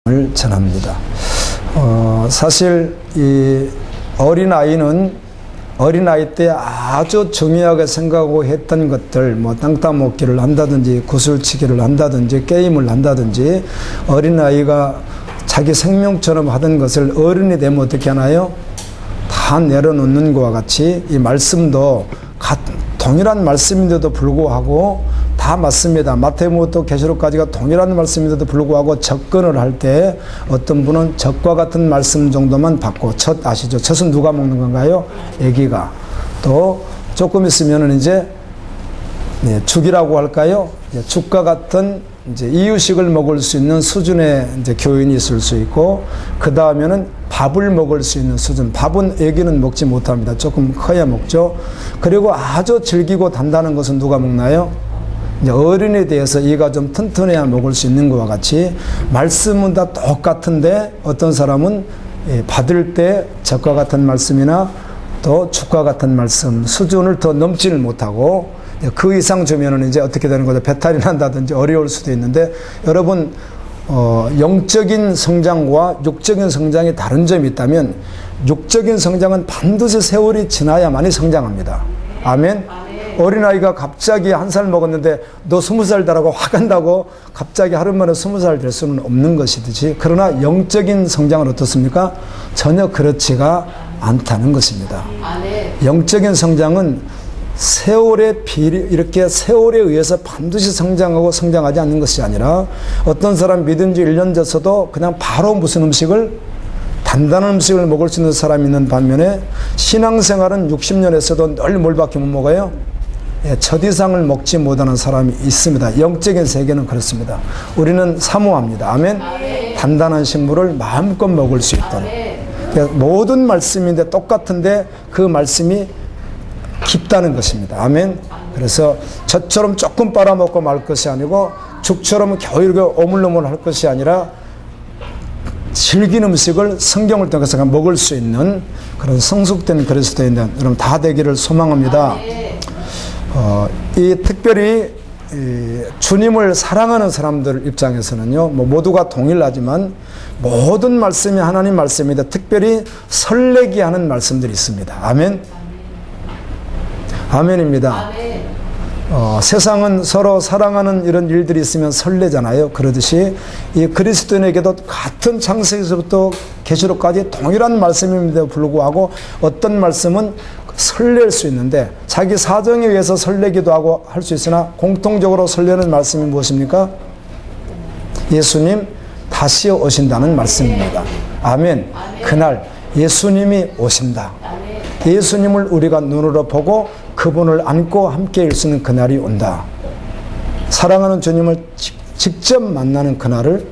을 전합니다. 사실 이 어린아이 때 아주 중요하게 생각하고 했던 것들, 뭐 땅 따먹기를 한다든지 구슬치기를 한다든지 게임을 한다든지 어린아이가 자기 생명처럼 하던 것을 어른이 되면 어떻게 하나요? 다 내려놓는 것과 같이 이 말씀도 동일한 말씀인데도 불구하고 다 맞습니다. 마태복음부터 계시록까지가 동일한 말씀인데도 불구하고 접근을 할 때 어떤 분은 젖과 같은 말씀 정도만 받고, 젖 아시죠? 젖은 누가 먹는 건가요? 아기가. 또 조금 있으면은 이제 죽이라고 할까요? 죽과 같은 이제 이유식을 먹을 수 있는 수준의 이제 교인이 있을 수 있고, 그 다음에는 밥을 먹을 수 있는 수준. 밥은 아기는 먹지 못합니다. 조금 커야 먹죠. 그리고 아주 질기고 단단한 것은 누가 먹나요? 이제 어른에 대해서 이가 좀 튼튼해야 먹을 수 있는 것과 같이 말씀은 다 똑같은데 어떤 사람은 받을 때 젖과 같은 말씀이나 또 죽과 같은 말씀 수준을 더 넘지를 못하고 그 이상 주면은 이제 어떻게 되는 거죠? 배탈이 난다든지 어려울 수도 있는데, 여러분 영적인 성장과 육적인 성장이 다른 점이 있다면 육적인 성장은 반드시 세월이 지나야만이 성장합니다. 아멘. 어린아이가 갑자기 1살 먹었는데 너 20살 되라고 확 한다고 갑자기 하루 만에 20살 될 수는 없는 것이듯이, 그러나 영적인 성장은 어떻습니까? 전혀 그렇지가 않다는 것입니다. 영적인 성장은 이렇게 세월에 의해서 반드시 성장하고 성장하지 않는 것이 아니라, 어떤 사람 믿은 지 1년 졌어도 그냥 바로 무슨 단단한 음식을 먹을 수 있는 사람이 있는 반면에, 신앙생활은 60년 했어도 늘 뭘밖에 못 먹어요? 첫 이상을 먹지 못하는 사람이 있습니다. 영적인 세계는 그렇습니다. 우리는 사모합니다. 아멘. 단단한 식물을 마음껏 먹을 수 있도록. 모든 말씀인데 똑같은데 그 말씀이 깊다는 것입니다. 아멘. 그래서 젖처럼 조금 빨아먹고 말 것이 아니고 죽처럼 겨우 이렇게 오물오물 할 것이 아니라 질긴 음식을 성경을 통해서 먹을 수 있는 그런 성숙된 그리스도인들 여러분 다 되기를 소망합니다. 이 특별히 주님을 사랑하는 사람들 입장에서는요, 뭐 모두가 동일하지만 모든 말씀이 하나님 말씀인데 특별히 설레게 하는 말씀들이 있습니다. 아멘. 아멘입니다. 세상은 서로 사랑하는 이런 일들이 있으면 설레잖아요. 그러듯이 이 그리스도인에게도 같은 창세기서부터 계시록까지 동일한 말씀임에도 불구하고 어떤 말씀은 설렐 수 있는데 자기 사정에 의해서 설레기도 하고 할 수 있으나 공통적으로 설레는 말씀이 무엇입니까? 예수님 다시 오신다는 말씀입니다. 아멘. 그날 예수님이 오신다. 예수님을 우리가 눈으로 보고 그분을 안고 함께 일 수 있는 그날이 온다. 사랑하는 주님을 직접 만나는 그날을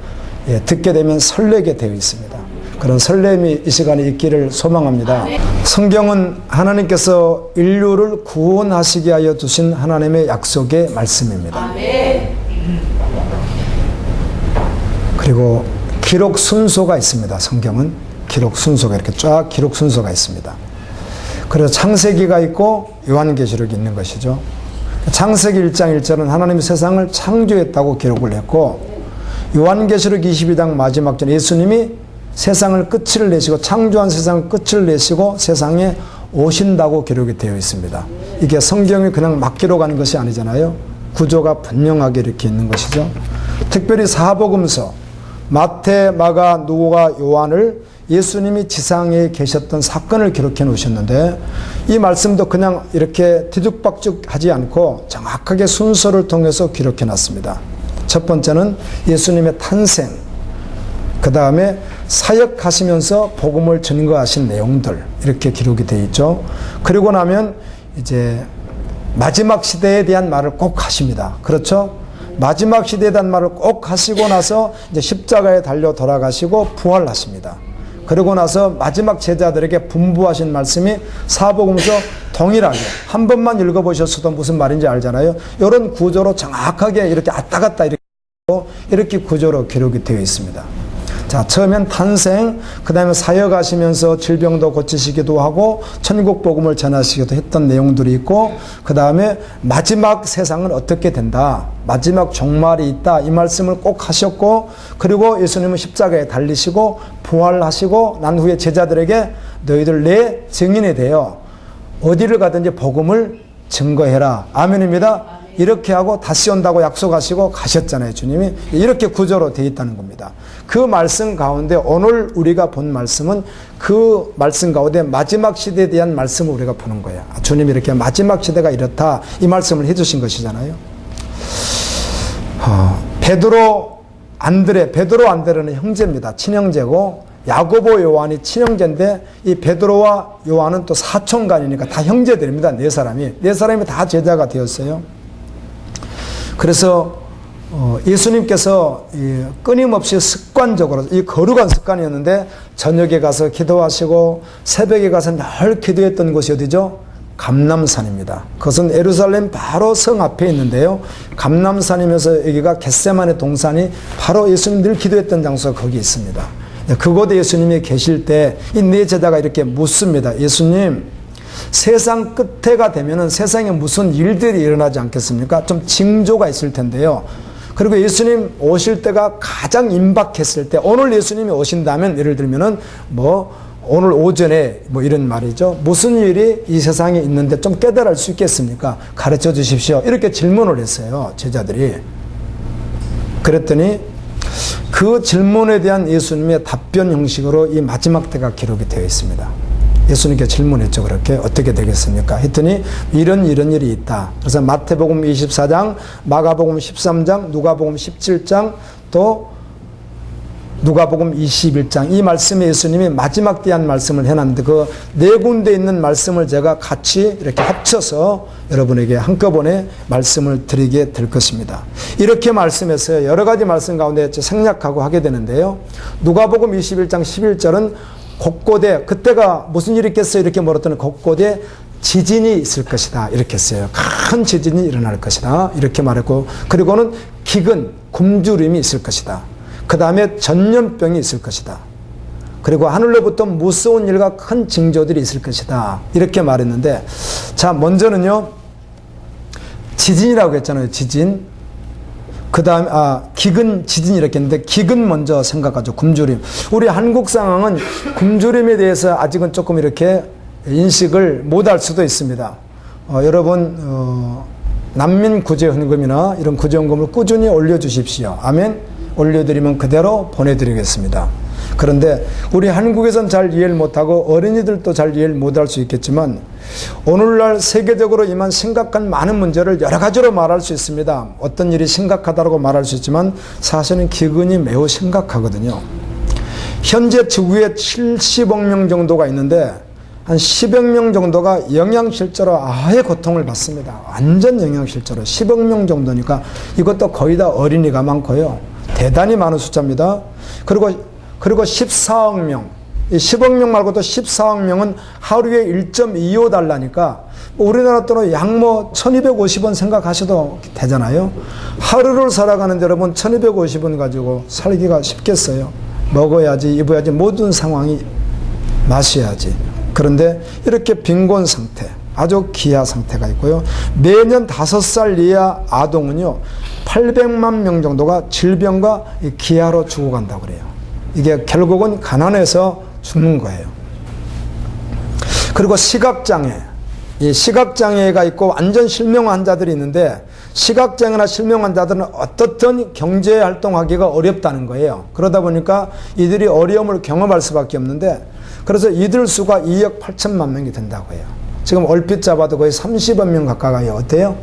듣게 되면 설레게 되어 있습니다. 그런 설렘이 이 시간에 있기를 소망합니다. 성경은 하나님께서 인류를 구원하시게 하여 주신 하나님의 약속의 말씀입니다. 그리고 기록 순서가 있습니다. 성경은 기록 순서가 이렇게 쫙 기록 순서가 있습니다. 그래서 창세기가 있고 요한계시록이 있는 것이죠. 창세기 1장 1절은 하나님이 세상을 창조했다고 기록을 했고, 요한계시록 22장 마지막 절 예수님이 세상을 끝을 내시고 창조한 세상을 끝을 내시고 세상에 오신다고 기록이 되어 있습니다. 이게 성경이 그냥 막 기록하는 것이 아니잖아요. 구조가 분명하게 이렇게 있는 것이죠. 특별히 사복음서 마태, 마가, 누가, 요한을 예수님이 지상에 계셨던 사건을 기록해 놓으셨는데, 이 말씀도 그냥 이렇게 뒤죽박죽 하지 않고 정확하게 순서를 통해서 기록해 놨습니다. 첫 번째는 예수님의 탄생, 그 다음에 사역하시면서 복음을 증거하신 내용들 이렇게 기록이 되어 있죠. 그리고 나면 이제 마지막 시대에 대한 말을 꼭 하십니다. 그렇죠? 마지막 시대에 대한 말을 꼭 하시고 나서 이제 십자가에 달려 돌아가시고 부활하십니다. 그리고 나서 마지막 제자들에게 분부하신 말씀이 사복음서 동일하게 한 번만 읽어보셨어도 무슨 말인지 알잖아요. 이런 구조로 정확하게 이렇게 왔다 갔다 이렇게 구조로 기록이 되어 있습니다. 자, 처음엔 탄생, 그 다음에 사역하시면서 질병도 고치시기도 하고 천국 복음을 전하시기도 했던 내용들이 있고, 그 다음에 마지막 세상은 어떻게 된다, 마지막 종말이 있다, 이 말씀을 꼭 하셨고, 그리고 예수님은 십자가에 달리시고 부활하시고 난 후에 제자들에게 너희들 내 증인이 되어 어디를 가든지 복음을 증거해라. 아멘입니다. 이렇게 하고 다시 온다고 약속하시고 가셨잖아요. 주님이. 이렇게 구조로 되어 있다는 겁니다. 그 말씀 가운데 오늘 우리가 본 말씀은 그 말씀 가운데 마지막 시대에 대한 말씀을 우리가 보는 거예요. 주님이 이렇게 마지막 시대가 이렇다, 이 말씀을 해주신 것이잖아요. 베드로 안드레는 형제입니다. 친형제고, 야고보 요한이 친형제인데 이 베드로와 요한은 또 사촌간이니까 다 형제들입니다. 네 사람이 다 제자가 되었어요. 그래서 예수님께서 끊임없이 습관적으로, 이 거룩한 습관이었는데 저녁에 가서 기도하시고 새벽에 가서 늘 기도했던 곳이 어디죠? 감람산입니다. 그것은 예루살렘 바로 성 앞에 있는데요. 감람산이면서 여기가 겟세마네 동산이 바로 예수님 늘 기도했던 장소가 거기 있습니다. 그곳에 예수님이 계실 때 이 네 제자가 이렇게 묻습니다. 예수님, 세상 끝에가 되면은 세상에 무슨 일들이 일어나지 않겠습니까? 좀 징조가 있을 텐데요. 그리고 예수님 오실 때가 가장 임박했을 때, 오늘 예수님이 오신다면 예를 들면은 오늘 오전에 이런 말이죠. 무슨 일이 이 세상에 있는데 좀 깨달을 수 있겠습니까? 가르쳐 주십시오. 이렇게 질문을 했어요, 제자들이. 그랬더니 그 질문에 대한 예수님의 답변 형식으로 이 마지막 때가 기록이 되어 있습니다. 예수님께 질문했죠. 그렇게 어떻게 되겠습니까? 했더니 이런 일이 있다. 그래서 마태복음 24장, 마가복음 13장, 누가복음 17장, 또 누가복음 21장, 이 말씀에 예수님이 마지막 때한 말씀을 해놨는데 그 네 군데 있는 말씀을 제가 같이 이렇게 합쳐서 여러분에게 한꺼번에 말씀을 드리게 될 것입니다. 이렇게 말씀해서 여러 가지 말씀 가운데 생략하고 하게 되는데요. 누가복음 21장 11절은 곳곳에, 그때가 무슨 일이 있겠어요? 이렇게 물었더니 곳곳에 지진이 있을 것이다, 이렇게 했어요. 큰 지진이 일어날 것이다, 이렇게 말했고, 그리고는 기근, 굶주림이 있을 것이다. 그 다음에 전염병이 있을 것이다. 그리고 하늘로부터 무서운 일과 큰 징조들이 있을 것이다, 이렇게 말했는데, 자, 먼저는요, 지진이라고 했잖아요. 지진. 그 다음에 기근, 지진 이렇게 했는데 기근 먼저 생각하죠. 굶주림. 우리 한국 상황은 굶주림에 대해서 아직은 조금 이렇게 인식을 못할 수도 있습니다. 여러분 난민 구제헌금이나 이런 구제헌금을 꾸준히 올려주십시오. 아멘. 올려드리면 그대로 보내드리겠습니다. 그런데 우리 한국에선 잘 이해를 못하고 어린이들도 잘 이해를 못할 수 있겠지만, 오늘날 세계적으로 임한 심각한 많은 문제를 여러 가지로 말할 수 있습니다. 어떤 일이 심각하다고 말할 수 있지만 사실은 기근이 매우 심각하거든요. 현재 지구에 70억 명 정도가 있는데 한 10억 명 정도가 영양실조로 아예 고통을 받습니다. 완전 영양실조로 10억 명 정도니까 이것도 거의 다 어린이가 많고요. 대단히 많은 숫자입니다. 그리고 14억 명, 10억 명 말고도 14억 명은 하루에 1.25달러니까 우리나라 돈으로 약 1250원 생각하셔도 되잖아요. 하루를 살아가는데 여러분 1250원 가지고 살기가 쉽겠어요? 먹어야지, 입어야지, 모든 상황이 마셔야지. 그런데 이렇게 빈곤 상태, 아주 기아 상태가 있고요. 매년 5살 이하 아동은요 800만 명 정도가 질병과 기아로 죽어간다고 그래요. 이게 결국은 가난해서 죽는 거예요. 그리고 시각장애, 이 시각장애가 있고 완전 실명 환자들이 있는데, 시각장애나 실명 환자들은 어떻든 경제활동하기가 어렵다는 거예요. 그러다 보니까 이들이 어려움을 경험할 수밖에 없는데, 그래서 이들 수가 2억 8천만 명이 된다고 해요. 지금 얼핏 잡아도 거의 30억 명 가까이 어때요?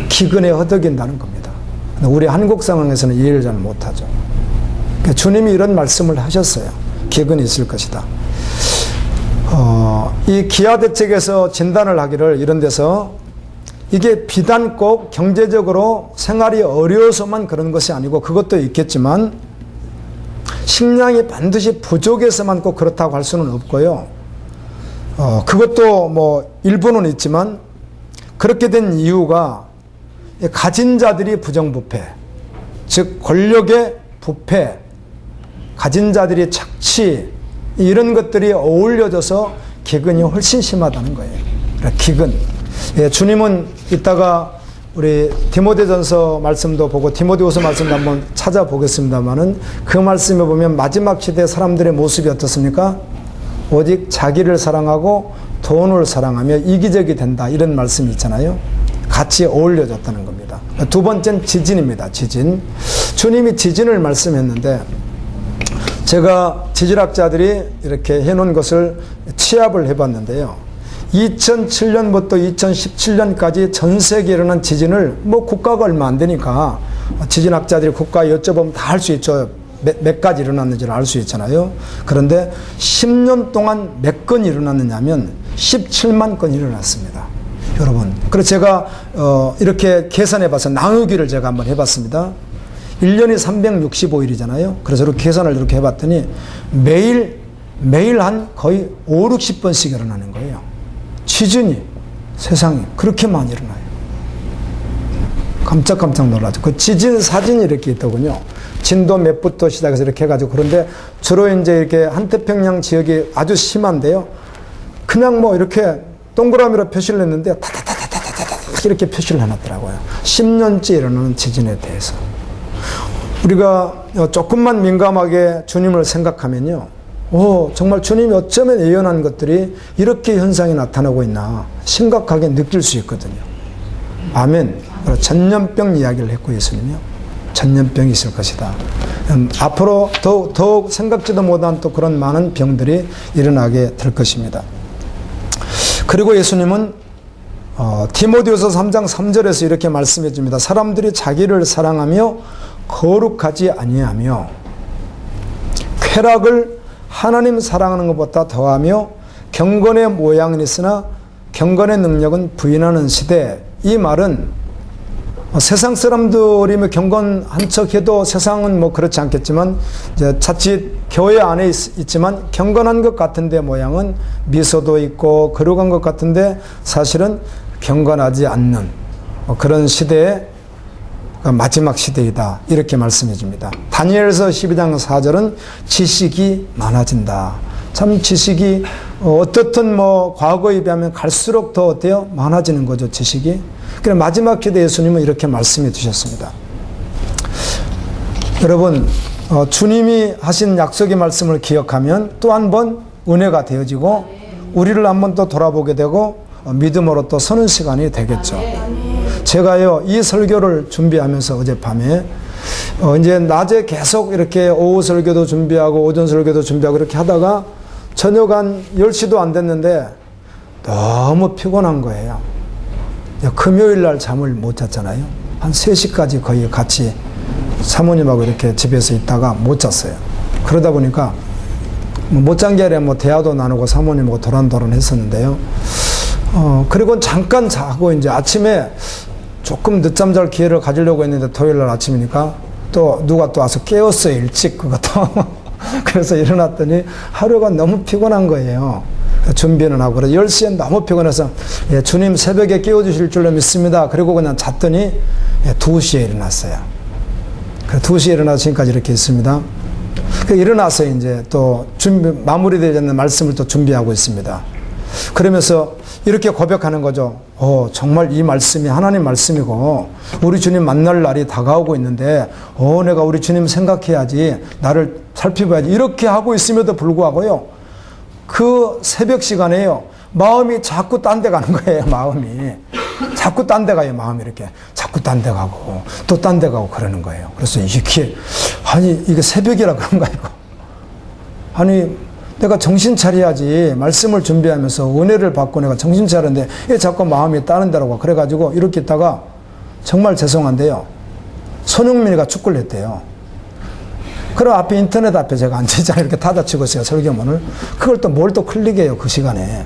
기근에 허덕인다는 겁니다. 우리 한국 상황에서는 이해를 잘 못하죠. 주님이 이런 말씀을 하셨어요. 기근이 있을 것이다. 이 기아대책에서 진단을 하기를 이런 데서 이게 비단 꼭 경제적으로 생활이 어려워서만 그런 것이 아니고, 그것도 있겠지만 식량이 반드시 부족해서만 꼭 그렇다고 할 수는 없고요. 그것도 일부는 있지만, 그렇게 된 이유가 가진 자들이 부정부패, 즉 권력의 부패, 가진 자들이 착취, 이런 것들이 어울려져서 기근이 훨씬 심하다는 거예요. 기근. 예, 주님은 이따가 우리 디모데전서 말씀도 보고 디모데후서 말씀도 한번 찾아보겠습니다만은 그 말씀에 보면 마지막 시대 사람들의 모습이 어떻습니까? 오직 자기를 사랑하고 돈을 사랑하며 이기적이 된다, 이런 말씀이 있잖아요. 같이 어울려졌다는 겁니다. 두 번째는 지진입니다. 지진. 주님이 지진을 말씀했는데 제가 지질학자들이 이렇게 해놓은 것을 취합을 해봤는데요. 2007년부터 2017년까지 전 세계에 일어난 지진을 뭐 국가가 얼마 안 되니까 지진학자들이 국가에 여쭤보면 다 알 수 있죠. 몇 가지 일어났는지를 알 수 있잖아요. 그런데 10년 동안 몇 건이 일어났느냐면 17만 건이 일어났습니다. 여러분. 그래서 제가 이렇게 계산해 봐서 나누기를 제가 한번 해봤습니다. 1년이 365일이잖아요. 그래서 이렇게 계산을 이렇게 해봤더니 매일 한 거의 5, 60번씩 일어나는 거예요. 지진이 세상에 그렇게 많이 일어나요. 깜짝깜짝 놀라죠. 그 지진 사진이 이렇게 있더군요. 진도 몇 부터 시작해서 이렇게 해가지고. 그런데 주로 이제 이렇게 한태평양 지역이 아주 심한데요. 그냥 뭐 이렇게 동그라미로 표시를 했는데 타타타타타타타 이렇게 표시를 해놨더라고요. 10년째 일어나는 지진에 대해서. 우리가 조금만 민감하게 주님을 생각하면요. 정말 주님이 어쩌면 예언한 것들이 이렇게 현상이 나타나고 있나 심각하게 느낄 수 있거든요. 아멘. 전염병 이야기를 했고 예수님이요. 전염병이 있을 것이다. 앞으로 더욱 생각지도 못한 또 그런 많은 병들이 일어나게 될 것입니다. 그리고 예수님은 디모데후서 3장 3절에서 이렇게 말씀해 줍니다. 사람들이 자기를 사랑하며 거룩하지 아니하며 쾌락을 하나님 사랑하는 것보다 더하며 경건의 모양은 있으나 경건의 능력은 부인하는 시대. 이 말은 세상 사람들이면 경건한 척해도 세상은 뭐 그렇지 않겠지만 이제 자칫 교회 안에 있지만 경건한 것 같은데 모양은 미소도 있고 거룩한 것 같은데 사실은 경건하지 않는 그런 시대에 마지막 시대이다, 이렇게 말씀해 줍니다. 다니엘서 12장 4절은 지식이 많아진다. 참 지식이 어떻든 뭐 과거에 비하면 갈수록 더 어때요? 많아지는 거죠, 지식이. 그래서 마지막 시대 예수님은 이렇게 말씀해 주셨습니다. 여러분, 주님이 하신 약속의 말씀을 기억하면 또 한 번 은혜가 되어지고 우리를 한 번 또 돌아보게 되고 믿음으로 또 서는 시간이 되겠죠. 제가요, 이 설교를 준비하면서 어젯밤에 이제 낮에 계속 이렇게 오후 설교도 준비하고 오전 설교도 준비하고 이렇게 하다가 저녁 한 10시도 안 됐는데 너무 피곤한 거예요. 금요일 날 잠을 못 잤잖아요. 한 3시까지 거의 같이 사모님하고 이렇게 집에서 있다가 못 잤어요. 그러다 보니까 못 잔 게 아니라 뭐 대화도 나누고 사모님하고 도란도란 했었는데요. 그리고 잠깐 자고 이제 아침에 조금 늦잠 잘 기회를 가지려고 했는데 토요일 날 아침이니까 또 누가 또 와서 깨웠어요, 일찍 그것도. 그래서 일어났더니 하루가 너무 피곤한 거예요. 준비는 하고. 그래서 10시에 너무 피곤해서 주님 새벽에 깨워주실 줄로 믿습니다. 그리고 그냥 잤더니 2시에 일어났어요. 그래서 2시에 일어나서 지금까지 이렇게 있습니다. 일어나서 이제 또 마무리되지 않는 말씀을 또 준비하고 있습니다. 그러면서 이렇게 고백하는 거죠. 정말 이 말씀이 하나님 말씀이고 우리 주님 만날 날이 다가오고 있는데 내가 우리 주님 생각해야지, 나를 살펴봐야지, 이렇게 하고 있음에도 불구하고요, 그 새벽 시간에요, 마음이 자꾸 딴 데 가는 거예요. 마음이 자꾸 딴 데 가요. 마음이 이렇게 자꾸 딴 데 가고 또 딴 데 가고 그러는 거예요. 그래서 이게 새벽이라 그런가 이거. 내가 정신 차려야지, 말씀을 준비하면서 은혜를 받고 내가 정신 차렸는데 왜 자꾸 마음이 다른 데로 가. 그래가지고 이렇게 있다가 정말 죄송한데요, 손흥민이가 축구를 했대요. 그럼 앞에 인터넷 앞에 제가 앉아있잖아요. 이렇게 닫아치고 있어요, 설교문을. 그걸 또 뭘 또 클릭해요, 그 시간에.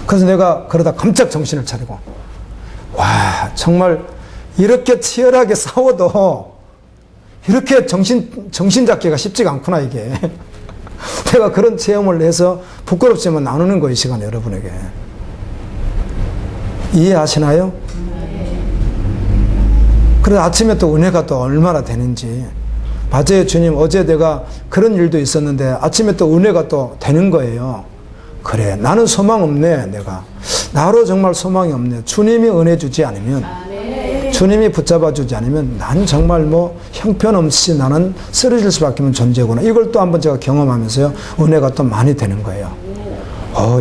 그래서 내가 그러다 깜짝 정신을 차리고, 와, 정말 이렇게 치열하게 싸워도 이렇게 정신 잡기가 쉽지가 않구나, 이게. 내가 그런 체험을 해서 부끄럽지만 나누는 거예요, 이 시간에 여러분에게. 이해하시나요? 그래서 아침에 또 은혜가 또 얼마나 되는지. 맞아요, 주님. 어제 내가 그런 일도 있었는데 아침에 또 은혜가 또 되는 거예요. 그래, 나는 소망 없네. 내가 나로 정말 소망이 없네. 주님이 은혜 주지 않으면, 주님이 붙잡아 주지 않으면 난 정말 뭐 형편없이 나는 쓰러질 수밖에 없는 존재구나. 이걸 또 한번 제가 경험하면서요, 은혜가 또 많이 되는 거예요.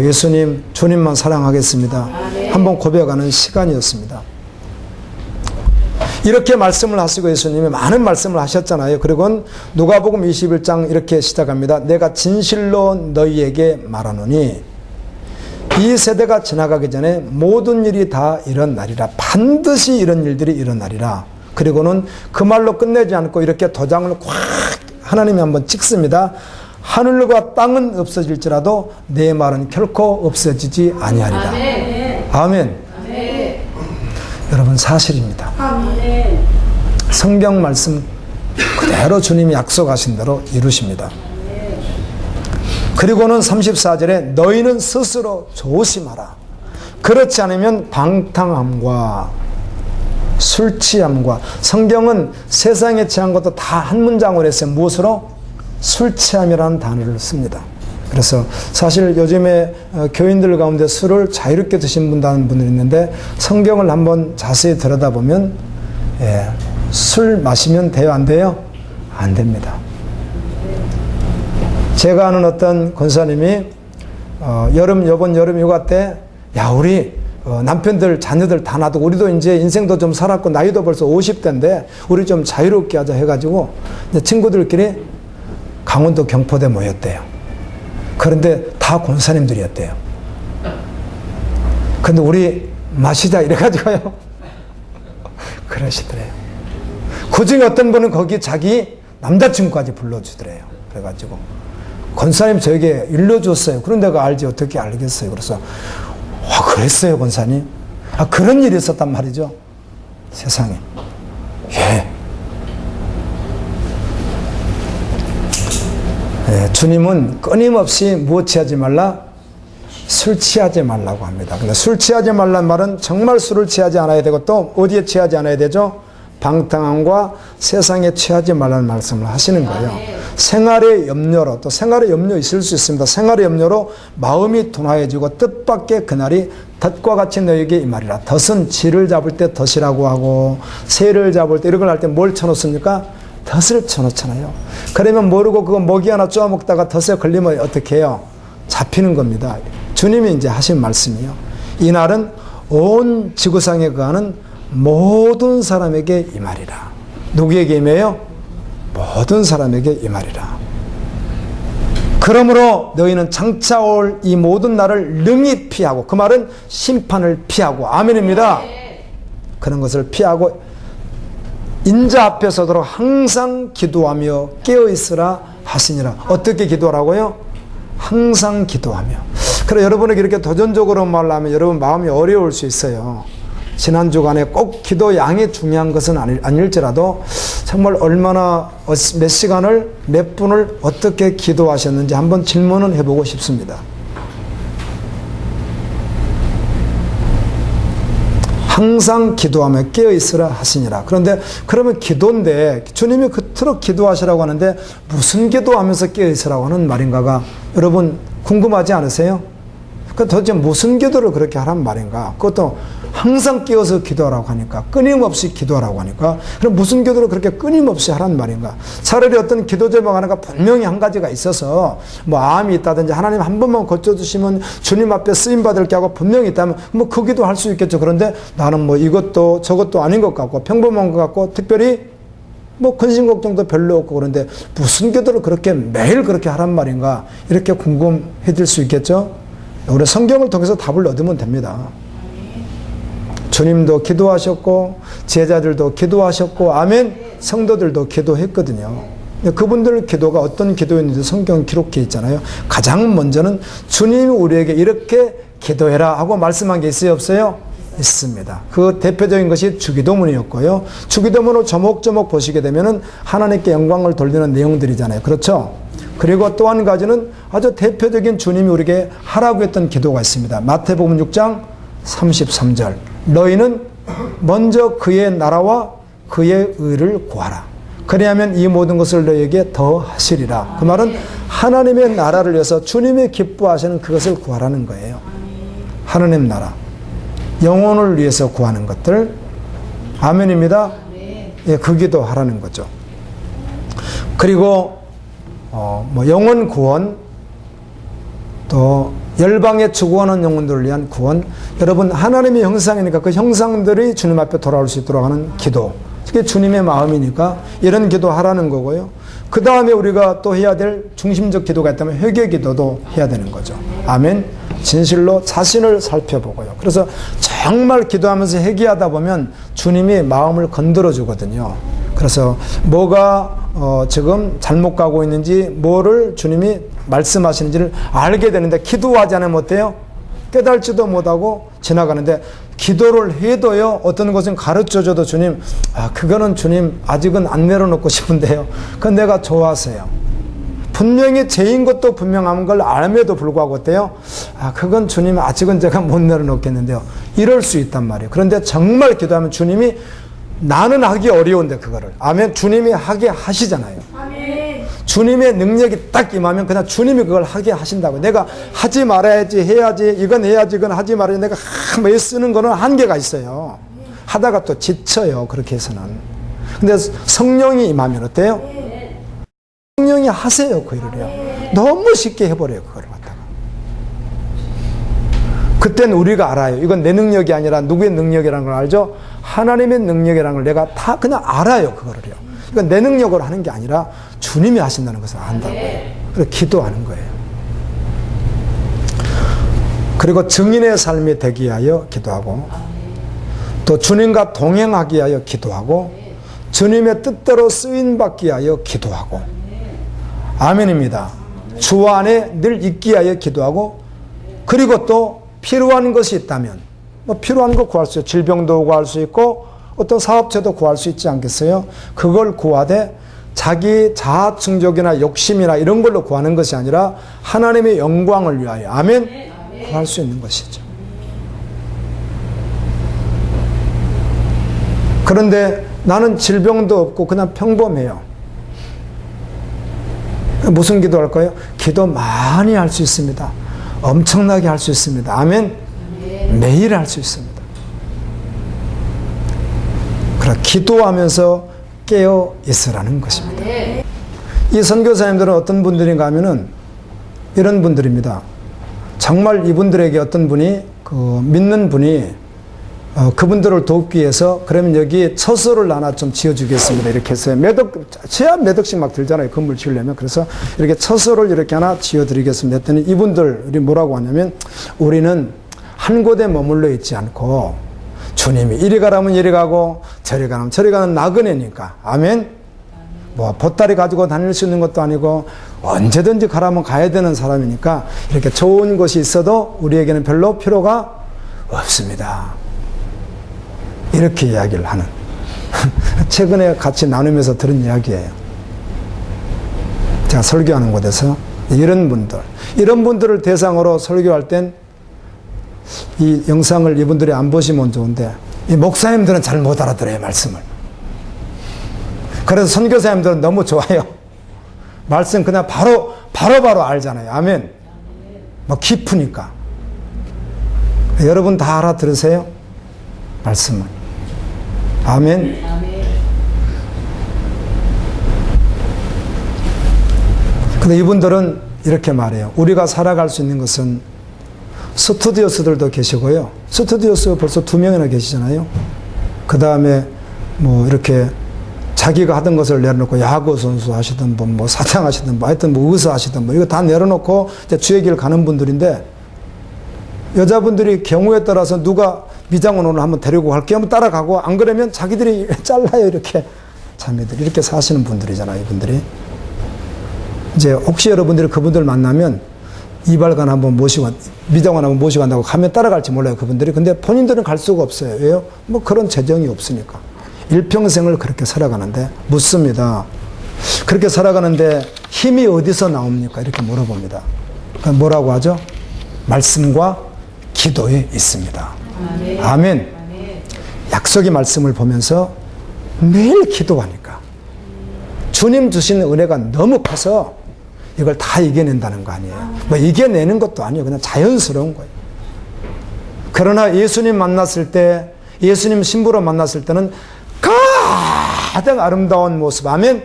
예수님, 주님만 사랑하겠습니다. 한번 고백하는 시간이었습니다. 이렇게 말씀을 하시고 예수님이 많은 말씀을 하셨잖아요. 그리고 누가복음 21장 이렇게 시작합니다. 내가 진실로 너희에게 말하노니 이 세대가 지나가기 전에 모든 일이 다 일어나리라. 반드시 이런 일들이 일어나리라. 그리고는 그 말로 끝내지 않고 이렇게 도장을 꽉 하나님이 한번 찍습니다. 하늘과 땅은 없어질지라도 내 말은 결코 없어지지 아니하리라. 아멘. 여러분, 사실입니다. 성경 말씀 그대로 주님이 약속하신 대로 이루십니다. 그리고는 34절에 너희는 스스로 조심하라. 그렇지 않으면 방탕함과 술 취함과, 성경은 세상에 취한 것도 다 한 문장으로 했어요. 무엇으로? 술 취함이라는 단어를 씁니다. 그래서 사실 요즘에 교인들 가운데 술을 자유롭게 드신 분들이 있는데 성경을 한번 자세히 들여다보면 술 마시면 돼요? 안 돼요? 안 됩니다. 제가 아는 어떤 권사님이 이번 여름 휴가 때 우리 남편들 자녀들 다 놔두고 우리도 이제 인생도 좀 살았고 나이도 벌써 50대인데 우리 좀 자유롭게 하자 해가지고 친구들끼리 강원도 경포대 모였대요. 그런데 다 권사님들이었대요. 근데 우리 마시자 이래가지고요. 그러시더래요. 그 중에 어떤 분은 거기 자기 남자친구까지 불러주더래요. 그래가지고 권사님 저에게 일러줬어요. 그런 데가 알지 어떻게 알겠어요. 그래서 그랬어요 권사님. 그런 일이 있었단 말이죠. 세상에. 주님은 끊임없이 무엇 취하지 말라? 술 취하지 말라고 합니다. 근데 술 취하지 말라는 말은 정말 술을 취하지 않아야 되고 또 어디에 취하지 않아야 되죠? 방탕함과 세상에 취하지 말라는 말씀을 하시는 거예요. 생활의 염려로, 또 생활의 염려 있을 수 있습니다. 생활의 염려로 마음이 둔하여지고 뜻밖의 그날이 덫과 같이 너에게 이 말이라. 덫은 쥐를 잡을 때 덫이라고 하고 새를 잡을 때 이런 걸 할 때 뭘 쳐놓습니까? 덫을 쳐놓잖아요. 그러면 모르고 그거 먹이 하나 쪼아 먹다가 덫에 걸리면 어떻게 해요? 잡히는 겁니다. 주님이 이제 하신 말씀이요. 이날은 온 지구상에 거하는 모든 사람에게 이 말이라. 누구에게 임해요? 모든 사람에게 이 말이라. 그러므로 너희는 장차 올 이 모든 날을 능히 피하고, 그 말은 심판을 피하고, 아멘입니다. 그런 것을 피하고 인자 앞에 서도록 항상 기도하며 깨어있으라 하시니라. 어떻게 기도하라고요? 항상 기도하며. 그래, 여러분에게 이렇게 도전적으로 말하면 여러분 마음이 어려울 수 있어요. 지난 주간에 꼭 기도 양이 중요한 것은 아닐지라도 정말 얼마나 몇 시간을 몇 분을 어떻게 기도하셨는지 한번 질문은 해보고 싶습니다. 항상 기도하며 깨어있으라 하시니라. 그런데 그러면 기도인데 주님이 그토록 기도하시라고 하는데 무슨 기도하면서 깨어있으라고 하는 말인가가 여러분 궁금하지 않으세요? 도대체 무슨 기도를 그렇게 하란 말인가? 그것도 항상 깨어서 기도하라고 하니까, 끊임없이 기도하라고 하니까, 그럼 무슨 기도를 그렇게 끊임없이 하란 말인가? 차라리 어떤 기도 제목 하나가 분명히 한 가지가 있어서 뭐 암이 있다든지 하나님 한 번만 고쳐주시면 주님 앞에 쓰임받을 게 하고 분명히 있다면 뭐 그 기도 할 수 있겠죠. 그런데 나는 뭐 이것도 저것도 아닌 것 같고 평범한 것 같고 특별히 뭐 근심 걱정도 별로 없고 그런데 무슨 기도를 그렇게 매일 그렇게 하란 말인가? 이렇게 궁금해질 수 있겠죠. 우리 성경을 통해서 답을 얻으면 됩니다. 주님도 기도하셨고 제자들도 기도하셨고 아멘, 성도들도 기도했거든요. 그분들 기도가 어떤 기도였는지 성경 기록해 있잖아요. 가장 먼저는 주님이 우리에게 이렇게 기도해라 하고 말씀한 게 있어요, 없어요? 있습니다. 그 대표적인 것이 주기도문이었고요. 주기도문을 조목조목 보시게 되면은 하나님께 영광을 돌리는 내용들이잖아요. 그렇죠? 그리고 또 한 가지는 아주 대표적인 주님이 우리에게 하라고 했던 기도가 있습니다. 마태복음 6장 33절. 너희는 먼저 그의 나라와 그의 의를 구하라. 그리하면 이 모든 것을 너에게 더 하시리라. 그 말은 하나님의 나라를 위해서 주님이 기뻐하시는 그것을 구하라는 거예요. 하나님 나라, 영혼을 위해서 구하는 것들. 아멘입니다. 예, 그 기도 하라는 거죠. 그리고 영혼 구원, 또 열방에 추구하는 영혼들을 위한 구원. 여러분, 하나님의 형상이니까 그 형상들이 주님 앞에 돌아올 수 있도록 하는 기도, 그게 주님의 마음이니까 이런 기도 하라는 거고요. 그 다음에 우리가 또 해야 될 중심적 기도가 있다면 회개 기도도 해야 되는 거죠. 아멘. 진실로 자신을 살펴보고요. 그래서 정말 기도하면서 회개하다 보면 주님이 마음을 건드려 주거든요. 그래서 뭐가 지금 잘못 가고 있는지, 뭐를 주님이 말씀하시는지를 알게 되는데, 기도하지 않으면 어때요? 깨달지도 못하고 지나가는데, 기도를 해도요, 어떤 것은 가르쳐줘도 주님, 그거는 주님 아직은 안 내려놓고 싶은데요, 그건 내가 좋아서요. 분명히 죄인 것도 분명한 걸 알면도 불구하고 어때요? 그건 주님 아직은 제가 못 내려놓겠는데요. 이럴 수 있단 말이에요. 그런데 정말 기도하면 주님이, 나는 하기 어려운데 그거를, 아멘, 주님이 하게 하시잖아요. 아멘. 주님의 능력이 딱 임하면 그냥 주님이 그걸 하게 하신다고. 내가 하지 말아야지, 해야지, 이건 해야지, 이건 하지 말아야지, 내가 매 쓰는 거는 한계가 있어요. 하다가 또 지쳐요, 그렇게 해서는. 근데 성령이 임하면 어때요? 성령이 하세요, 그 일을요. 너무 쉽게 해버려요, 그거를 갖다가. 그땐 우리가 알아요. 이건 내 능력이 아니라 누구의 능력이라는 걸 알죠? 하나님의 능력이라는 걸 내가 다 그냥 알아요, 그거를요. 이건 내 능력으로 하는 게 아니라 주님이 하신다는 것을 안다고요. 그래서 기도하는 거예요. 그리고 증인의 삶이 되기 위하여 기도하고, 또 주님과 동행하기 위하여 기도하고, 주님의 뜻대로 쓰임받기 위하여 기도하고. 아멘입니다. 주 안에 늘 있기 위하여 기도하고, 그리고 또 필요한 것이 있다면, 필요한 거 구할 수 있어요. 질병도 구할 수 있고 어떤 사업체도 구할 수 있지 않겠어요? 그걸 구하되 자기 자아 충족이나 욕심이나 이런 걸로 구하는 것이 아니라 하나님의 영광을 위하여, 아멘, 구할 수 있는 것이죠. 그런데 나는 질병도 없고 그냥 평범해요. 무슨 기도할까요? 기도 많이 할 수 있습니다. 엄청나게 할 수 있습니다. 아멘. 매일 할 수 있습니다. 그래, 기도하면서 깨어 있으라는 것입니다. 이 선교사님들은 어떤 분들인가 하면은 이런 분들입니다. 정말 이분들에게 어떤 분이, 믿는 분이 그분들을 돕기 위해서, 그러면 여기 처소를 하나 좀 지어주겠습니다, 이렇게 해서 제한 몇 억씩 막 들잖아요, 건물 지으려면. 그래서 이렇게 처소를 이렇게 하나 지어드리겠습니다 했더니 이분들이 뭐라고 하냐면, 우리는 한 곳에 머물러 있지 않고 주님이 이리 가라면 이리 가고 저리 가라면 저리 가는 나그네니까, 아멘. 뭐 보따리 가지고 다닐 수 있는 것도 아니고 언제든지 가라면 가야 되는 사람이니까 이렇게 좋은 곳이 있어도 우리에게는 별로 필요가 없습니다, 이렇게 이야기를 하는 최근에 같이 나누면서 들은 이야기예요. 제가 설교하는 곳에서 이런 분들을 대상으로 설교할 땐 이 영상을 이분들이 안 보시면 좋은데, 이 목사님들은 잘 못 알아들어요, 말씀을. 그래서 선교사님들은 너무 좋아요. 말씀 그냥 바로 알잖아요. 아멘. 뭐 깊으니까. 여러분 다 알아들으세요? 말씀을. 아멘. 근데 이분들은 이렇게 말해요. 우리가 살아갈 수 있는 것은, 스튜디오스들도 계시고요. 스튜디오스 벌써 2명이나 계시잖아요. 그 다음에 뭐 이렇게 자기가 하던 것을 내려놓고 야구 선수 하시던 분, 뭐 사장 하시던 분, 하여튼 뭐 의사 하시던 분, 이거 다 내려놓고 이제 주의 길 가는 분들인데, 여자분들이 경우에 따라서 누가 미장원 오늘 한번 데리고 갈게 하면 따라가고, 안 그러면 자기들이 잘라요, 이렇게. 자매들이 이렇게 사시는 분들이잖아요, 이분들이. 이제 혹시 여러분들이 그분들 만나면 이발관 한번 모시고, 미장원 한번 모시고 간다고 가면 따라갈지 몰라요, 그분들이. 근데 본인들은 갈 수가 없어요. 왜요? 뭐 그런 재정이 없으니까. 일평생을 그렇게 살아가는데, 묻습니다. 그렇게 살아가는데 힘이 어디서 나옵니까? 이렇게 물어봅니다. 그러니까 뭐라고 하죠? 말씀과 기도에 있습니다. 아멘. 아멘. 아멘. 약속의 말씀을 보면서 매일 기도하니까. 주님 주신 은혜가 너무 커서 이걸 다 이겨낸다는 거 아니에요. 뭐 이겨내는 것도 아니에요. 그냥 자연스러운 거예요. 그러나 예수님 만났을 때, 예수님 신부로 만났을 때는 가장 아름다운 모습. 아멘.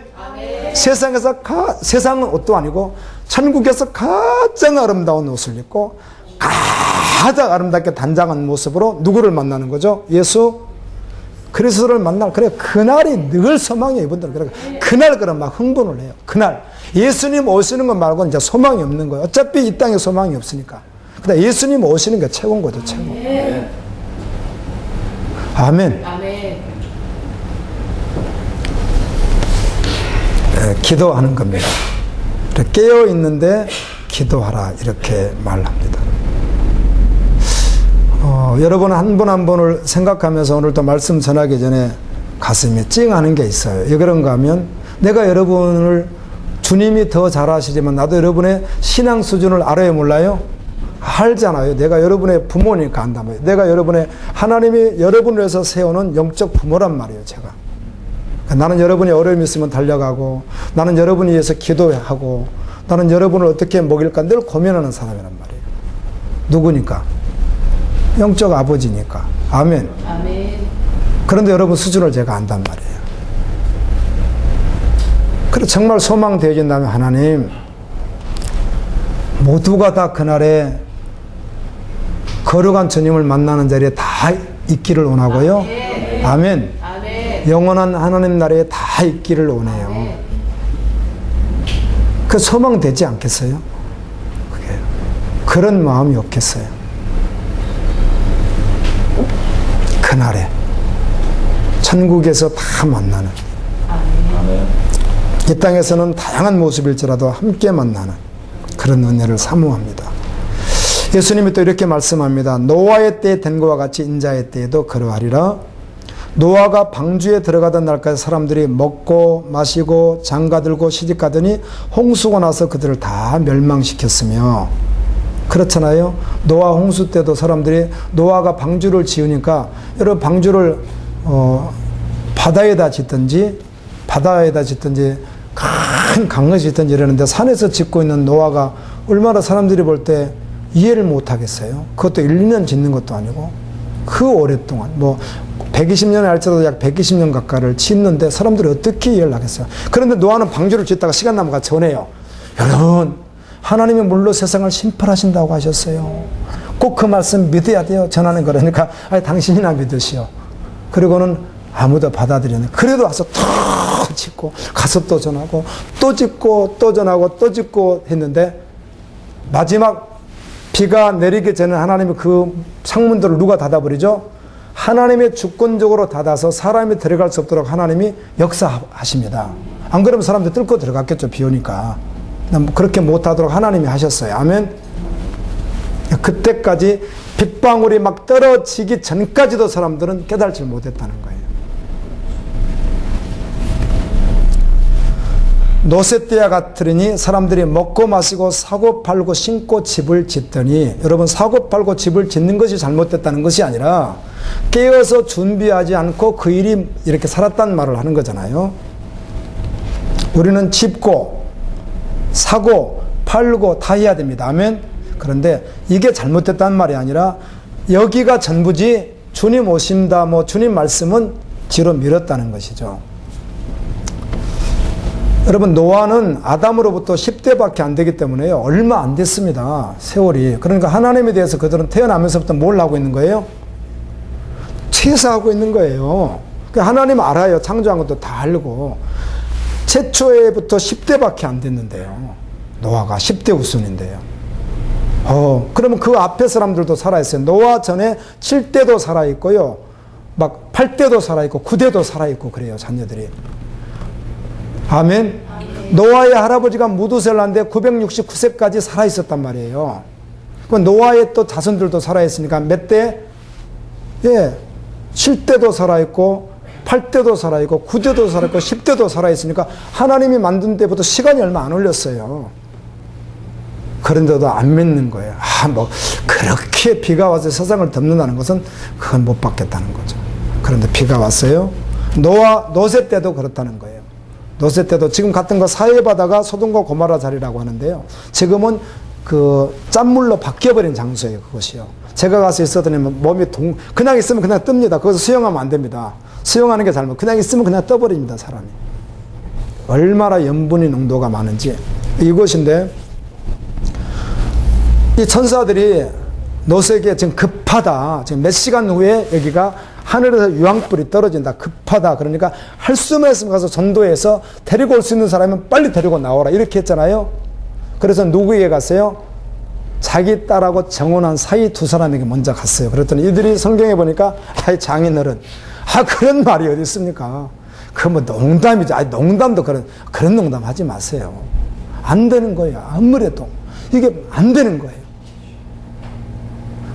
세상에서 세상은 옷도 아니고 천국에서 가장 아름다운 옷을 입고 가장 아름답게 단장한 모습으로 누구를 만나는 거죠? 예수 그리스도를 만날. 그래, 그날이 늘 소망이에요, 이분들은. 그래, 그날 그럼 막 흥분을 해요. 그날 예수님 오시는 것 말고는 이제 소망이 없는 거예요. 어차피 이 땅에 소망이 없으니까. 근데 예수님 오시는 게 최고인 거죠, 최고. 아멘. 아멘. 네, 기도하는 겁니다. 깨어 있는데 기도하라 이렇게 말합니다. 여러분 한 분 한 분을 생각하면서 오늘도 말씀 전하기 전에 가슴이 찡하는 게 있어요. 왜 그런가 하면 내가 여러분을 주님이 더 잘 아시지만 나도 여러분의 신앙 수준을 알아요, 몰라요? 알잖아요. 내가 여러분의 부모니까 안단 말이에요. 내가 여러분의 하나님이 여러분을 위해서 세우는 영적 부모란 말이에요, 제가. 나는 여러분이 어려움이 있으면 달려가고, 나는 여러분을 위해서 기도하고, 나는 여러분을 어떻게 먹일까 늘 고민하는 사람이란 말이에요. 누구니까? 영적 아버지니까. 아멘. 아멘. 그런데 여러분 수준을 제가 안단 말이에요. 그래, 정말 소망되어진다면 하나님, 모두가 다 그날에 거룩한 주님을 만나는 자리에 다 있기를 원하고요. 아멘. 아멘. 아멘. 영원한 하나님 나라에 다 있기를 원해요. 아멘. 그 소망되지 않겠어요? 그게 그런 마음이 없겠어요? 그날에 천국에서 다 만나는. 아멘. 이 땅에서는 다양한 모습일지라도 함께 만나는 그런 은혜를 사모합니다. 예수님이 또 이렇게 말씀합니다. 노아의 때에 된 것과 같이 인자의 때에도 그러하리라. 노아가 방주에 들어가던 날까지 사람들이 먹고 마시고 장가들고 시집가더니 홍수가 나서 그들을 다 멸망시켰으며, 그렇잖아요. 노아 홍수 때도 사람들이 노아가 방주를 지으니까 여러분 방주를 바다에다 짓든지 큰 강을 짓든지 이러는데 산에서 짓고 있는 노아가 얼마나 사람들이 볼 때 이해를 못 하겠어요. 그것도 1, 2년 짓는 것도 아니고 그 오랫동안 120년에 할지라도 약 120년 가까이를 짓는데 사람들이 어떻게 이해를 하겠어요. 그런데 노아는 방주를 짓다가 시간 남아가 전해요. 여러분, 하나님이 물로 세상을 심판하신다고 하셨어요. 꼭 그 말씀 믿어야 돼요. 전하는 거라니까. 아니, 당신이나 믿으시오. 그리고는 아무도 받아들이는. 그래도 와서 또 짓고 가서 또 전하고 또 짓고 또 전하고 또 짓고 했는데 마지막 비가 내리기 전에 하나님이 그 창문들을 누가 닫아버리죠? 하나님의 주권적으로 닫아서 사람이 들어갈 수 없도록 하나님이 역사하십니다. 안 그러면 사람들 뚫고 들어갔겠죠, 비 오니까. 그렇게 못하도록 하나님이 하셨어요. 아멘. 그때까지 빗방울이 막 떨어지기 전까지도 사람들은 깨달지 못했다는 거예요. 노세 때와 같으니 사람들이 먹고 마시고 사고 팔고 신고 집을 짓더니, 여러분 사고 팔고 집을 짓는 것이 잘못됐다는 것이 아니라 깨어서 준비하지 않고 그 일이 이렇게 살았단 말을 하는 거잖아요. 우리는 짓고 사고 팔고 다 해야 됩니다. 아멘. 그런데 이게 잘못됐다는 말이 아니라 여기가 전부지 주님 오신다 주님 말씀은 뒤로 미뤘다는 것이죠. 여러분, 노아는 아담으로부터 10대밖에 안 되기 때문에요. 얼마 안 됐습니다, 세월이. 그러니까 하나님에 대해서 그들은 태어나면서부터 뭘 하고 있는 거예요? 취사하고 있는 거예요. 그러니까 하나님 알아요. 창조한 것도 다 알고. 최초에부터 10대밖에 안 됐는데요. 노아가 10대 우선인데요. 그러면 그 앞에 사람들도 살아있어요. 노아 전에 7대도 살아있고요. 막 8대도 살아있고 9대도 살아있고 그래요, 자녀들이. 아멘. 노아의 할아버지가 무두셀라인데 969세까지 살아있었단 말이에요. 그 노아의 또 자손들도 살아있으니까 몇 대? 7대도 살아있고 8대도 살아있고 9대도 살아있고 10대도 살아있으니까 하나님이 만든 때부터 시간이 얼마 안 걸렸어요. 그런데도 안 믿는 거예요. 그렇게 비가 와서 세상을 덮는다는 것은 그건 못 받겠다는 거죠. 그런데 비가 왔어요. 노세 때도 그렇다는 거예요. 노세 때도 지금 같은 거 사해바다가 소돔과 고모라 자리라고 하는데요. 지금은 그 짠물로 바뀌어버린 장소예요, 그것이요. 제가 가서 있었더니 몸이 그냥 있으면 그냥 뜹니다. 거기서 수영하면 안 됩니다. 수영하는 게 잘못. 그냥 있으면 그냥 떠버립니다, 사람이. 얼마나 염분의 농도가 많은지. 이것인데, 이 천사들이 노세에게 지금 급하다. 지금 몇 시간 후에 여기가 하늘에서 유황불이 떨어진다. 급하다. 그러니까 할 수만 있으면 가서 전도해서 데리고 올 수 있는 사람은 빨리 데리고 나오라. 이렇게 했잖아요. 그래서 누구에게 갔어요? 자기 딸하고 정혼한 사이 두 사람에게 먼저 갔어요. 그랬더니 이들이 성경에 보니까, 아이, 장인어른. 그런 말이 어디 있습니까? 그 뭐 농담이죠. 농담도 그런 농담 하지 마세요. 안 되는 거예요. 아무래도. 이게 안 되는 거예요.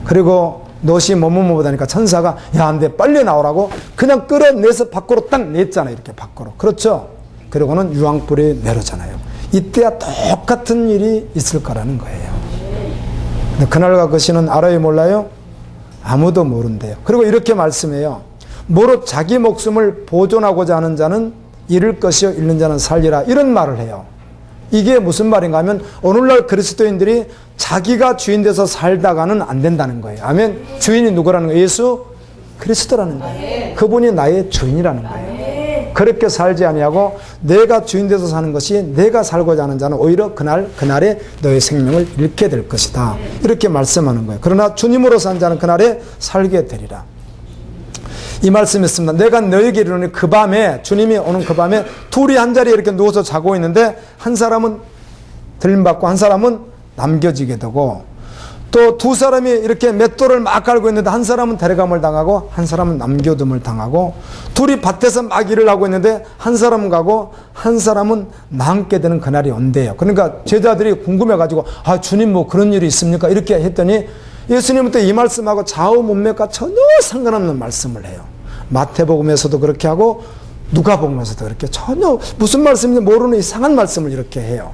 그리고 놋이 뭐뭐뭐다니까 천사가 야, 안 돼. 빨리 나오라고 그냥 끌어내서 밖으로 딱 냈잖아요. 이렇게 밖으로. 그렇죠? 그리고는 유황불이 내려잖아요. 이때야 똑같은 일이 있을 거라는 거예요. 근데 그날과 그 시는 알아요, 몰라요? 아무도 모른대요. 그리고 이렇게 말씀해요. 모로 자기 목숨을 보존하고자 하는 자는 잃을 것이요 잃는 자는 살리라. 이런 말을 해요. 이게 무슨 말인가 하면 오늘날 그리스도인들이 자기가 주인 돼서 살다가는 안 된다는 거예요. 아멘. 주인이 누구라는 거예요? 예수 그리스도라는 거예요. 그분이 나의 주인이라는 거예요. 그렇게 살지 아니하고 내가 주인 돼서 사는 것이 내가 살고자 하는 자는 오히려 그날에 너의 생명을 잃게 될 것이다. 이렇게 말씀하는 거예요. 그러나 주님으로 산 자는 그날에 살게 되리라. 이 말씀이 있습니다. 내가 너에게 이르노니 그 밤에, 주님이 오는 그 밤에 둘이 한 자리에 이렇게 누워서 자고 있는데 한 사람은 들림받고 한 사람은 남겨지게 되고 또 두 사람이 이렇게 맷돌을 막 깔고 있는데 한 사람은 데려감을 당하고 한 사람은 남겨둠을 당하고 둘이 밭에서 막 일을 하고 있는데 한 사람은 가고 한 사람은 남게 되는 그날이 온대요. 그러니까 제자들이 궁금해가지고 주님 뭐 그런 일이 있습니까? 이렇게 했더니 예수님은 또 이 말씀하고 좌우 문맥과 전혀 상관없는 말씀을 해요. 마태복음에서도 그렇게 하고 누가복음에서도 그렇게 전혀 무슨 말씀인지 모르는 이상한 말씀을 이렇게 해요.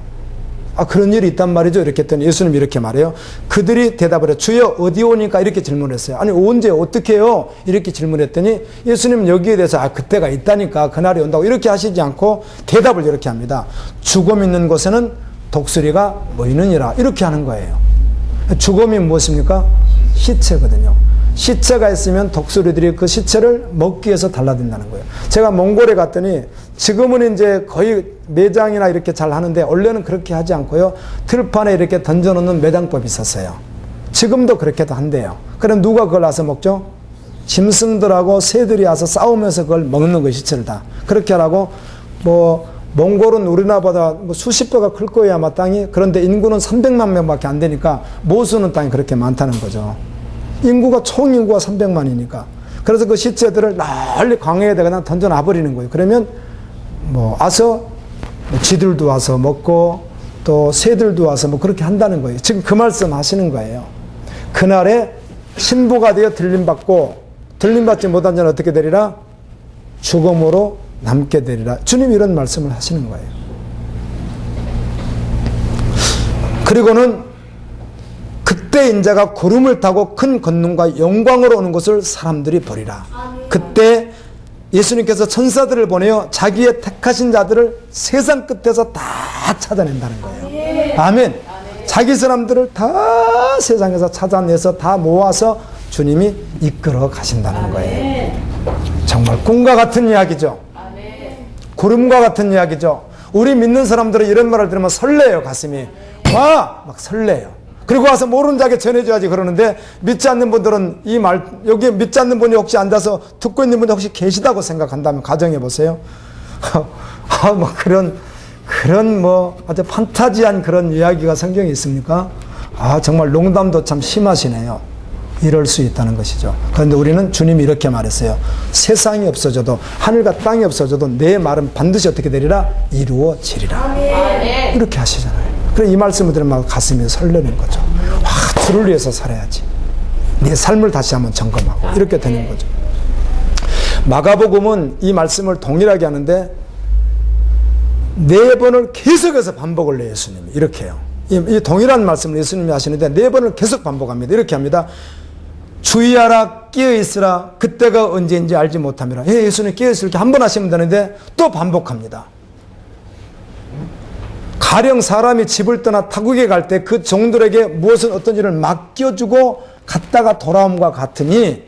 그런 일이 있단 말이죠. 이렇게 했더니 예수님이 이렇게 말해요. 그들이 대답을 해요. 주여 어디 오니까 이렇게 질문했어요. 아니 언제 어떻게 해요? 이렇게 질문했더니 예수님은 여기에 대해서 그때가 있다니까 그날이 온다고 이렇게 하시지 않고 대답을 이렇게 합니다. 죽음 있는 곳에는 독수리가 모이느니라. 이렇게 하는 거예요. 죽음이 무엇입니까? 시체거든요. 시체가 있으면 독수리들이 그 시체를 먹기 위해서 달라든다는 거예요. 제가 몽골에 갔더니 지금은 이제 거의 매장이나 이렇게 잘 하는데 원래는 그렇게 하지 않고요. 들판에 이렇게 던져놓는 매장법이 있었어요. 지금도 그렇게도 한대요. 그럼 누가 그걸 와서 먹죠? 짐승들하고 새들이 와서 싸우면서 그걸 먹는 거예요. 시체를 다. 그렇게 하라고 몽골은 우리나라보다 수십 배가 클 거예요, 아마 땅이. 그런데 인구는 300만 명밖에 안 되니까 모수는 땅이 그렇게 많다는 거죠. 인구가 총 인구가 300만이니까. 그래서 그 시체들을 널리 광야에다 그냥 던져놔 버리는 거예요. 그러면 와서 쥐들도 와서 먹고 또 새들도 와서 그렇게 한다는 거예요. 지금 그 말씀 하시는 거예요. 그날에 신부가 되어 들림받지 못한 자는 어떻게 되리라? 죽음으로 남게 되리라. 주님이 이런 말씀을 하시는 거예요. 그리고는 그때 인자가 구름을 타고 큰 권능과 영광으로 오는 것을 사람들이 보리라. 그때 예수님께서 천사들을 보내어 자기의 택하신 자들을 세상 끝에서 다 찾아낸다는 거예요. 아멘. 자기 사람들을 다 세상에서 찾아내서 다 모아서 주님이 이끌어 가신다는 거예요. 정말 꿈과 같은 이야기죠. 구름과 같은 이야기죠. 우리 믿는 사람들은 이런 말을 들으면 설레요. 가슴이 막 설레요. 그리고 와서 모르는 자에게 전해줘야지 그러는데 믿지 않는 분들은 여기 믿지 않는 분이 혹시 앉아서 듣고 있는 분이 혹시 계시다고 생각한다면 가정해 보세요. 그런 아주 판타지한 그런 이야기가 성경에 있습니까? 정말 농담도 참 심하시네요. 이럴 수 있다는 것이죠. 그런데 우리는 주님이 이렇게 말했어요. 세상이 없어져도 하늘과 땅이 없어져도 내 말은 반드시 어떻게 되리라? 이루어지리라. 이렇게 하시잖아요. 그래서 이 말씀을 들으면 가슴이 설레는 거죠. 주를 위해서 살아야지. 내 삶을 다시 한번 점검하고 이렇게 되는 거죠. 마가복음은 이 말씀을 동일하게 하는데 4번을 계속해서 반복을 해요. 예수님이 이렇게 해요. 이 동일한 말씀을 예수님이 하시는데 4번을 계속 반복합니다. 이렇게 합니다. 주의하라, 깨어있으라, 그때가 언제인지 알지 못함이라. 예수님 깨어있을 게 한 번 하시면 되는데 또 반복합니다. 가령 사람이 집을 떠나 타국에 갈 때 그 종들에게 무엇은 어떤 일을 맡겨주고 갔다가 돌아옴과 같으니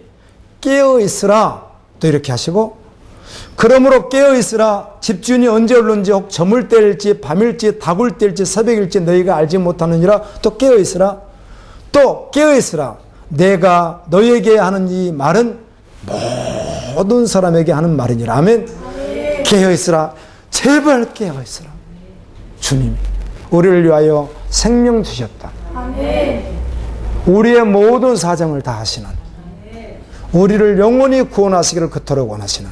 깨어있으라 또 이렇게 하시고, 그러므로 깨어있으라. 집주인이 언제 올는지 혹 저물 때일지 밤일지 다굴 때일지 새벽일지 너희가 알지 못하느니라. 또 깨어있으라. 또 깨어있으라. 내가 너희에게 하는 이 말은 모든 사람에게 하는 말이니라. 아멘. 깨어있으라. 제발 깨어있으라. 주님이 우리를 위하여 생명 주셨다. 우리의 모든 사정을 다 하시는, 우리를 영원히 구원하시기를 그토록 원하시는,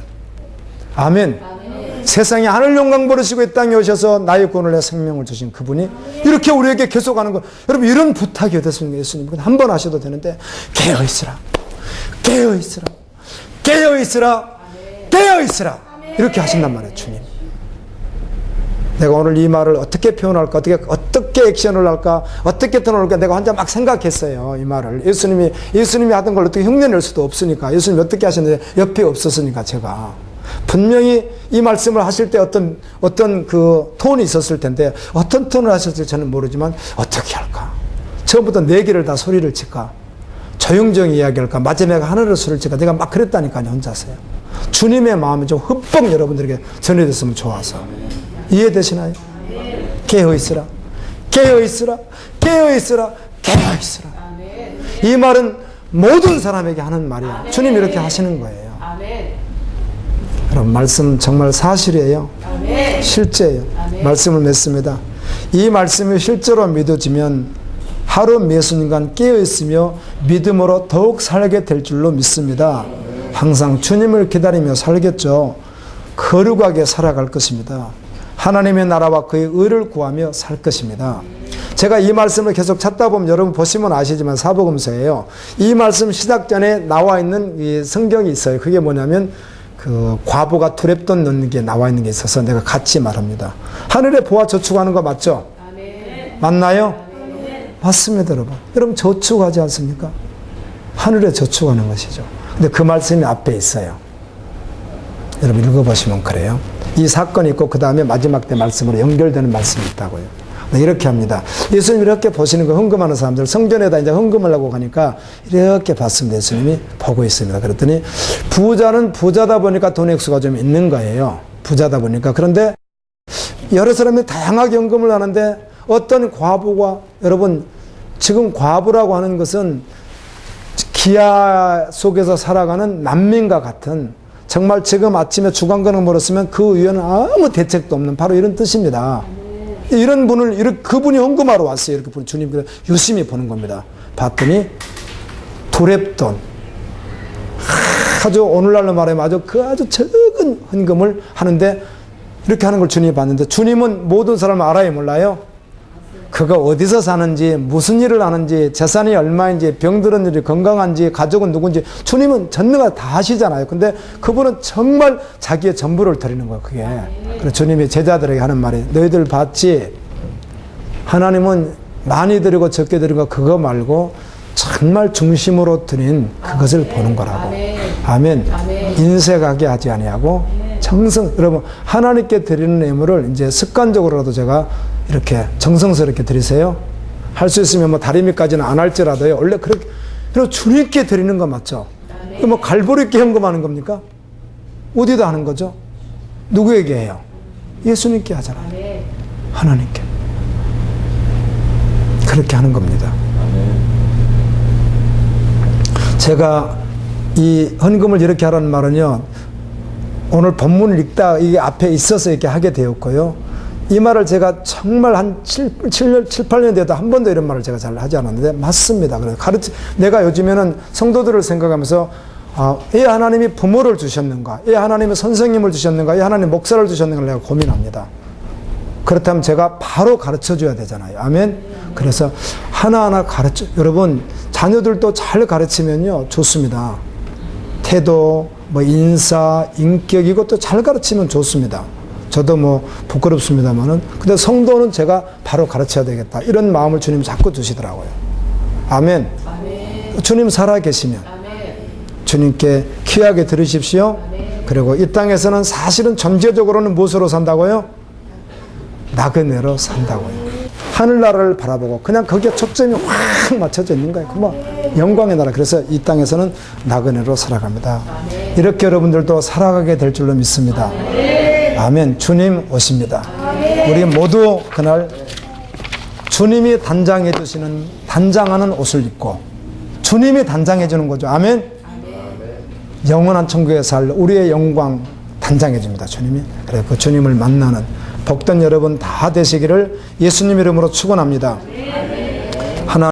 아멘. 세상에 하늘 영광 버리시고 이 땅에 오셔서 나의 구원을 내 생명을 주신 그분이 이렇게 우리에게 계속하는 것, 여러분 이런 부탁이 어떻습니까? 예수님 한 번 하셔도 되는데 깨어있으라, 깨어있으라, 깨어있으라, 깨어있으라 이렇게 하신단 말이에요. 주님, 내가 오늘 이 말을 어떻게 표현할까, 어떻게 액션을 할까, 어떻게 ton을할까, 내가 혼자 막 생각했어요. 이 말을 예수님이 하던 걸 어떻게 흉내낼 수도 없으니까, 예수님이 어떻게 하셨는데 옆에 없었으니까 제가 분명히 이 말씀을 하실 때 어떤 그 톤이 있었을 텐데, 어떤 톤을 하셨을지 저는 모르지만 어떻게 할까, 처음부터 네 개를 다 소리를 칠까, 조용조용히 이야기할까, 마지막에 하늘을 소리를 칠까, 내가 막 그랬다니까요. 혼자서요. 주님의 마음이 좀 흠뻑 여러분들에게 전해졌으면 좋아서. 이해되시나요? 깨어있으라, 깨어있으라, 깨어있으라, 깨어있으라. 이 말은 모든 사람에게 하는 말이야. 주님이 이렇게 하시는 거예요. 여러분, 말씀 정말 사실이에요. 실제예요. 말씀을 맺습니다. 이 말씀이 실제로 믿어지면 하루 몇 순간 깨어있으며 믿음으로 더욱 살게 될 줄로 믿습니다. 항상 주님을 기다리며 살겠죠. 거룩하게 살아갈 것입니다. 하나님의 나라와 그의 의를 구하며 살 것입니다. 제가 이 말씀을 계속 찾다 보면 여러분 보시면 아시지만 사복음서예요. 이 말씀 시작 전에 나와 있는 이 성경이 있어요. 그게 뭐냐면 그 과부가 두랩돈 넣는 게 나와 있는 게 있어서 내가 같이 말합니다. 하늘에 보아 저축하는 거 맞죠? 맞나요? 맞습니다, 여러분. 여러분 저축하지 않습니까? 하늘에 저축하는 것이죠. 근데 그 말씀이 앞에 있어요. 여러분 읽어보시면 그래요. 이 사건이 있고 그 다음에 마지막 때 말씀으로 연결되는 말씀이 있다고요. 네, 이렇게 합니다. 예수님 이렇게 보시는 거, 헌금하는 사람들 성전에다 이제 헌금을 하고 가니까 이렇게 봤습니다. 예수님이 보고 있습니다. 그랬더니 부자는 부자다 보니까 돈 액수가 좀 있는 거예요. 부자다 보니까. 그런데 여러 사람이 다양하게 헌금을 하는데 어떤 과부가, 여러분 지금 과부라고 하는 것은 기아 속에서 살아가는 난민과 같은, 정말 지금 아침에 주간건을 물었으면 그 위에는 아무 대책도 없는 바로 이런 뜻입니다. 이런 분을, 그분이 헌금하러 왔어요. 이렇게 주님께서 유심히 보는 겁니다. 봤더니 두랩돈, 아주 오늘날로 말하면 아주 적은 헌금을 하는데, 이렇게 하는 걸 주님이 봤는데, 주님은 모든 사람을 알아요, 몰라요? 그가 어디서 사는지, 무슨 일을 하는지, 재산이 얼마인지, 병들은 일이 건강한지, 가족은 누군지 주님은 전능하게 다 아시잖아요. 근데 그분은 정말 자기의 전부를 드리는 거예요. 그게. 그래서 주님이 제자들에게 하는 말이, 너희들 봤지? 하나님은 많이 드리고 적게 드리고 그거 말고 정말 중심으로 드린 그것을 보는 거라고. 아멘. 인색하게 하지 아니하고 정성. 여러분 하나님께 드리는 예물을 이제 습관적으로라도 제가 이렇게 정성스럽게 드리세요. 할 수 있으면 뭐 다리미까지는 안 할지라도요. 원래 그렇게, 그리고 주님께 드리는 거 맞죠? 뭐 갈보리께 헌금하는 겁니까? 어디다 하는 거죠? 누구에게 해요? 예수님께 하잖아요. 하나님께. 그렇게 하는 겁니다. 제가 이 헌금을 이렇게 하라는 말은요, 오늘 본문을 읽다 이게 앞에 있어서 이렇게 하게 되었고요. 이 말을 제가 정말 한 7, 8년 돼도 한 번도 이런 말을 제가 잘 하지 않았는데 맞습니다. 그래서 내가 요즘에는 성도들을 생각하면서 왜 하나님이 부모를 주셨는가? 왜 하나님이 선생님을 주셨는가? 왜 하나님 목사를 주셨는가? 내가 고민합니다. 그렇다면 제가 바로 가르쳐 줘야 되잖아요. 아멘? 그래서 하나하나 여러분 자녀들도 잘 가르치면요 좋습니다. 태도, 뭐 인사, 인격 이것도 잘 가르치면 좋습니다. 저도 뭐 부끄럽습니다만은, 근데 성도는 제가 바로 가르쳐야 되겠다 이런 마음을 주님 자꾸 주시더라고요. 아멘. 아멘. 주님 살아 계시면 아멘. 주님께 귀하게 들으십시오. 아멘. 그리고 이 땅에서는 사실은 전제적으로는 무엇으로 산다고요? 나그네로 산다고요. 하늘나라를 바라보고 그냥 거기에 초점이 확 맞춰져 있는 거예요. 뭐 영광의 나라. 그래서 이 땅에서는 나그네로 살아갑니다. 이렇게 여러분들도 살아가게 될 줄로 믿습니다. 아멘. 주님 오십니다. 우리 모두 그날 주님이 단장해 주시는 단장하는 옷을 입고 주님이 단장해 주는 거죠. 아멘. 영원한 천국에 살 우리의 영광 단장해 줍니다. 주님이. 그래 그 주님을 만나는 복된 여러분 다 되시기를 예수님 이름으로 축원합니다. 하나